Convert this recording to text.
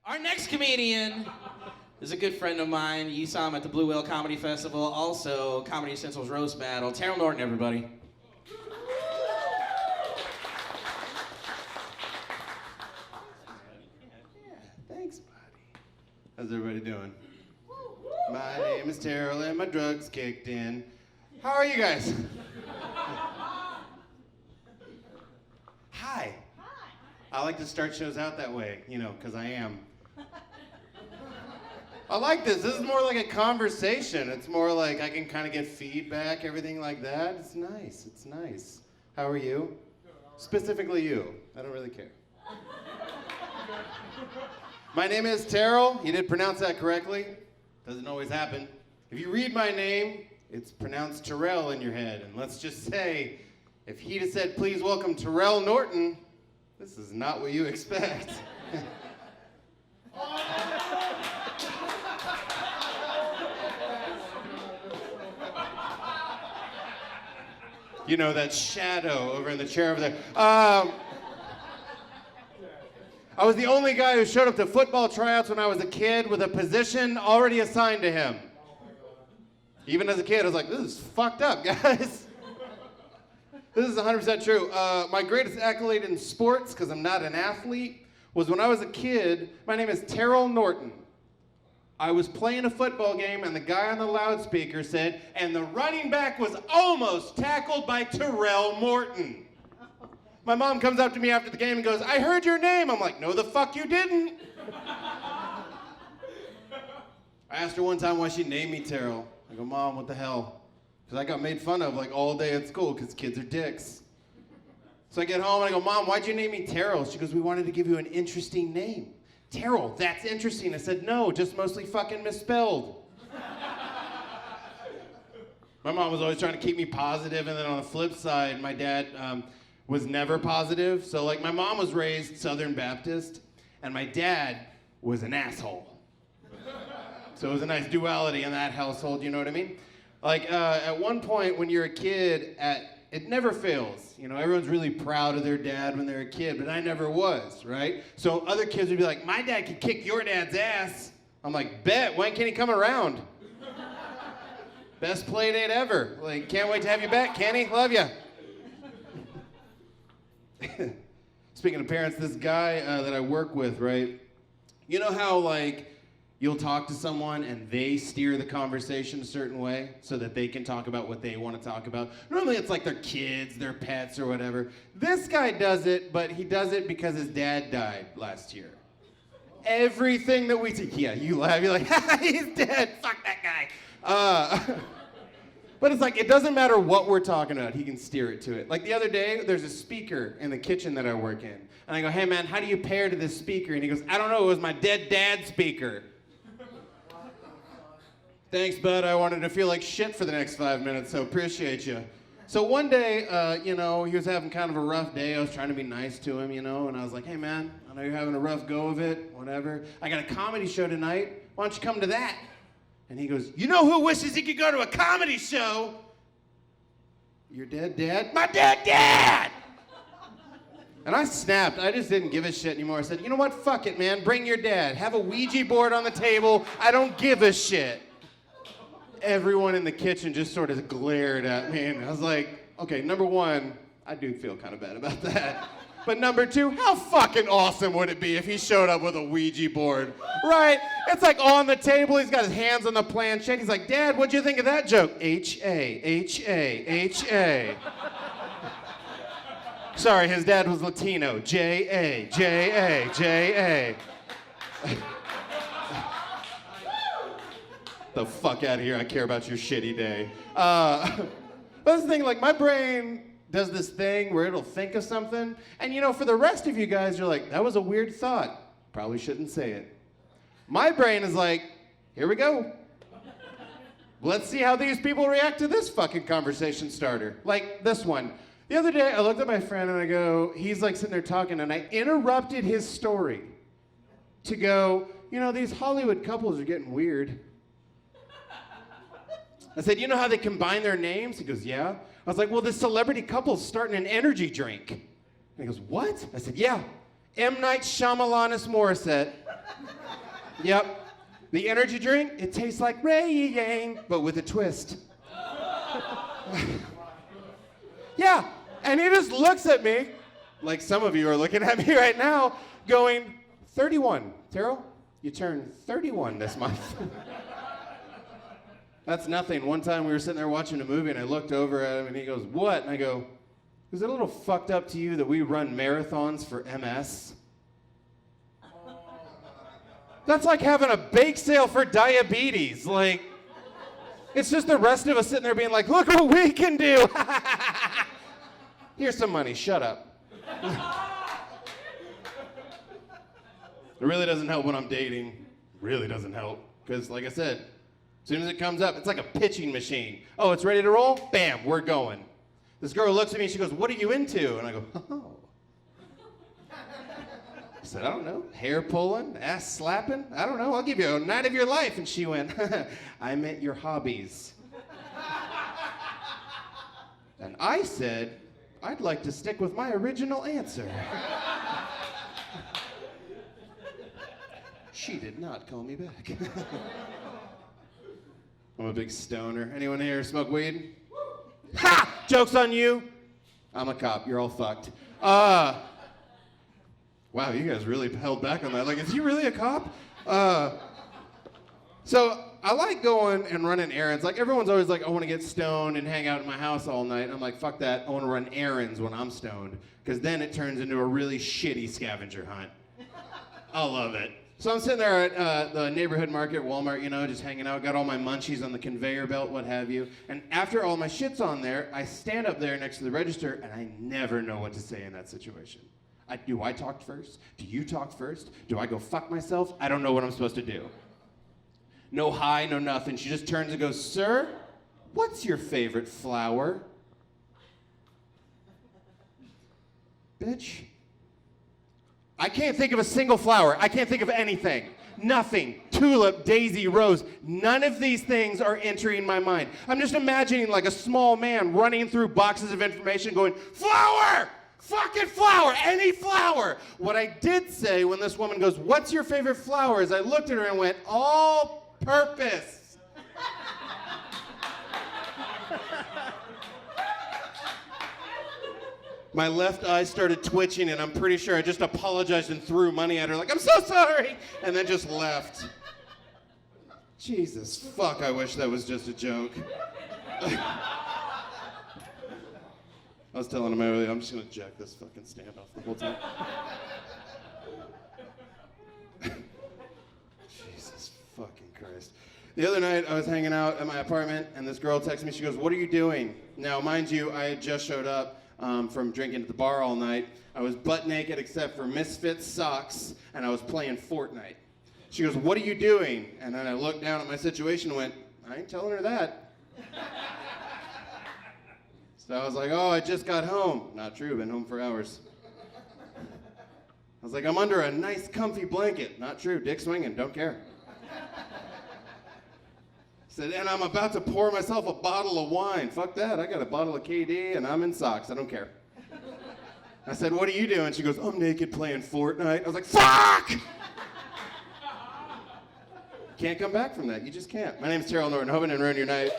Our next comedian is a good friend of mine. You saw him at the Blue Whale Comedy Festival, also Comedy Central's Roast Battle. Terrell Norton, everybody. Thanks, buddy. How's everybody doing? My name is Terrell and my drugs kicked in. How are you guys? Hi. I like to start shows out that way, because I am. I like this. This is more like a conversation. It's more like I can kind of get feedback, everything like that. It's nice. It's nice. How are you? Specifically you. I don't really care. My name is Terrell. You did pronounce that correctly. Doesn't always happen. If you read my name, it's pronounced Terrell in your head. And let's just say, if he'd have said, please welcome Terrell Norton, this is not what you expect. You know, that shadow over in the chair over there. I was the only guy who showed up to football tryouts when I was a kid with a position already assigned to him. Even as a kid, I was like, this is fucked up, guys. This is 100% true. My greatest accolade in sports, because I'm not an athlete, was when I was a kid. My name is Terrell Norton. I was playing a football game, and the guy on the loudspeaker said, and the running back was almost tackled by Terrell Norton. My mom comes up to me after the game and goes, I heard your name. I'm like, no, the fuck you didn't. I asked her one time why she named me Terrell. I go, Mom, what the hell? Because I got made fun of like all day at school because kids are dicks. So I get home and I go, Mom, why'd you name me Terrell? She goes, we wanted to give you an interesting name. Terrell, that's interesting. I said, no, just mostly fucking misspelled. My mom was always trying to keep me positive, and then on the flip side, my dad was never positive. So like my mom was raised Southern Baptist, and my dad was an asshole. So it was a nice duality in that household, you know what I mean? Like at one point when you're a kid, it never fails. Everyone's really proud of their dad when they're a kid, but I never was, right? So other kids would be like, my dad could kick your dad's ass. I'm like, bet, when can he come around? Best play date ever. Like, can't wait to have you back, Kenny. Love ya. Speaking of parents, this guy that I work with, right? You know how, like, you'll talk to someone and they steer the conversation a certain way so that they can talk about what they want to talk about? Normally it's like their kids, their pets, or whatever. This guy does it, but he does it because his dad died last year. Everything that we do, yeah, you laugh, you're like, he's dead, fuck that guy. But it's like, it doesn't matter what we're talking about, he can steer it to it. Like the other day, there's a speaker in the kitchen that I work in. And I go, hey man, how do you pair to this speaker? And he goes, I don't know, it was my dead dad's speaker. Thanks, bud. I wanted to feel like shit for the next 5 minutes, so appreciate you. So one day, he was having kind of a rough day. I was trying to be nice to him, and I was like, hey, man, I know you're having a rough go of it, whatever. I got a comedy show tonight. Why don't you come to that? And he goes, you know who wishes he could go to a comedy show? Your dead dad? My dead dad! And I snapped. I just didn't give a shit anymore. I said, you know what? Fuck it, man. Bring your dad. Have a Ouija board on the table. I don't give a shit. Everyone in the kitchen just sort of glared at me, and I was like, okay, number one, I do feel kind of bad about that. But number two, how fucking awesome would it be if he showed up with a Ouija board, right? It's like on the table, he's got his hands on the planchette. He's like, Dad, what'd you think of that joke? H-A, H-A, H-A. Sorry, his dad was Latino. J-A, J-A, J-A. The fuck out of here, I care about your shitty day. But that's the thing, like my brain does this thing where it'll think of something, and for the rest of you guys, you're like, that was a weird thought. Probably shouldn't say it. My brain is like, here we go. Let's see how these people react to this fucking conversation starter. Like this one. The other day, I looked at my friend and I go, he's like sitting there talking, and I interrupted his story to go, these Hollywood couples are getting weird. I said, you know how they combine their names? He goes, yeah. I was like, well, this celebrity couple's starting an energy drink. And he goes, what? I said, yeah. M. Night Shyamalan Morissette Yep. The energy drink, it tastes like rain, but with a twist. Yeah, and he just looks at me, like some of you are looking at me right now, going, 31. Terrell, you turn 31 this month. That's nothing. One time we were sitting there watching a movie and I looked over at him and he goes, what? And I go, is it a little fucked up to you that we run marathons for MS? That's like having a bake sale for diabetes. Like, it's just the rest of us sitting there being like, look what we can do. Here's some money, shut up. It really doesn't help when I'm dating. Really doesn't help. Because like I said, as soon as it comes up, it's like a pitching machine. Oh, it's ready to roll? Bam, we're going. This girl looks at me and she goes, what are you into? And I go, oh. I said, I don't know, hair pulling, ass slapping? I don't know, I'll give you a night of your life. And she went, I meant your hobbies. And I said, I'd like to stick with my original answer. She did not call me back. I'm a big stoner. Anyone here smoke weed? Ha! Joke's on you. I'm a cop. You're all fucked. Wow, you guys really held back on that. Like, is he really a cop? So I like going and running errands. Like, everyone's always like, I want to get stoned and hang out in my house all night. I'm like, fuck that. I want to run errands when I'm stoned. Because then it turns into a really shitty scavenger hunt. I love it. So I'm sitting there at the neighborhood market, Walmart, you know, just hanging out, got all my munchies on the conveyor belt, what have you. And after all my shit's on there, I stand up there next to the register, and I never know what to say in that situation. Do I talk first? Do you talk first? Do I go fuck myself? I don't know what I'm supposed to do. No hi, no nothing. She just turns and goes, sir, what's your favorite flower? Bitch. I can't think of a single flower. I can't think of anything. Nothing. Tulip, daisy, rose. None of these things are entering my mind. I'm just imagining like a small man running through boxes of information going, flower! Fucking flower! Any flower! What I did say when this woman goes, what's your favorite flower? Is I looked at her and went, all purpose. My left eye started twitching, and I'm pretty sure I just apologized and threw money at her, like, I'm so sorry, and then just left. Jesus, fuck, I wish that was just a joke. I was telling him earlier, I'm just gonna jack this fucking stand off the whole time. Jesus fucking Christ. The other night, I was hanging out at my apartment, and this girl texted me, she goes, what are you doing? Now, mind you, I had just showed up from drinking at the bar all night. I was butt naked except for Misfits socks, and I was playing Fortnite. She goes, what are you doing? And then I looked down at my situation and went, I ain't telling her that. So I was like, oh, I just got home. Not true, been home for hours. I was like, I'm under a nice comfy blanket. Not true, dick swinging, don't care. Said, and I'm about to pour myself a bottle of wine. Fuck that, I got a bottle of KD and I'm in socks, I don't care. I said, what are you doing? She goes, I'm naked playing Fortnite. I was like, fuck! Can't come back from that, you just can't. My name's Terrell Norton, hoping to ruin your night.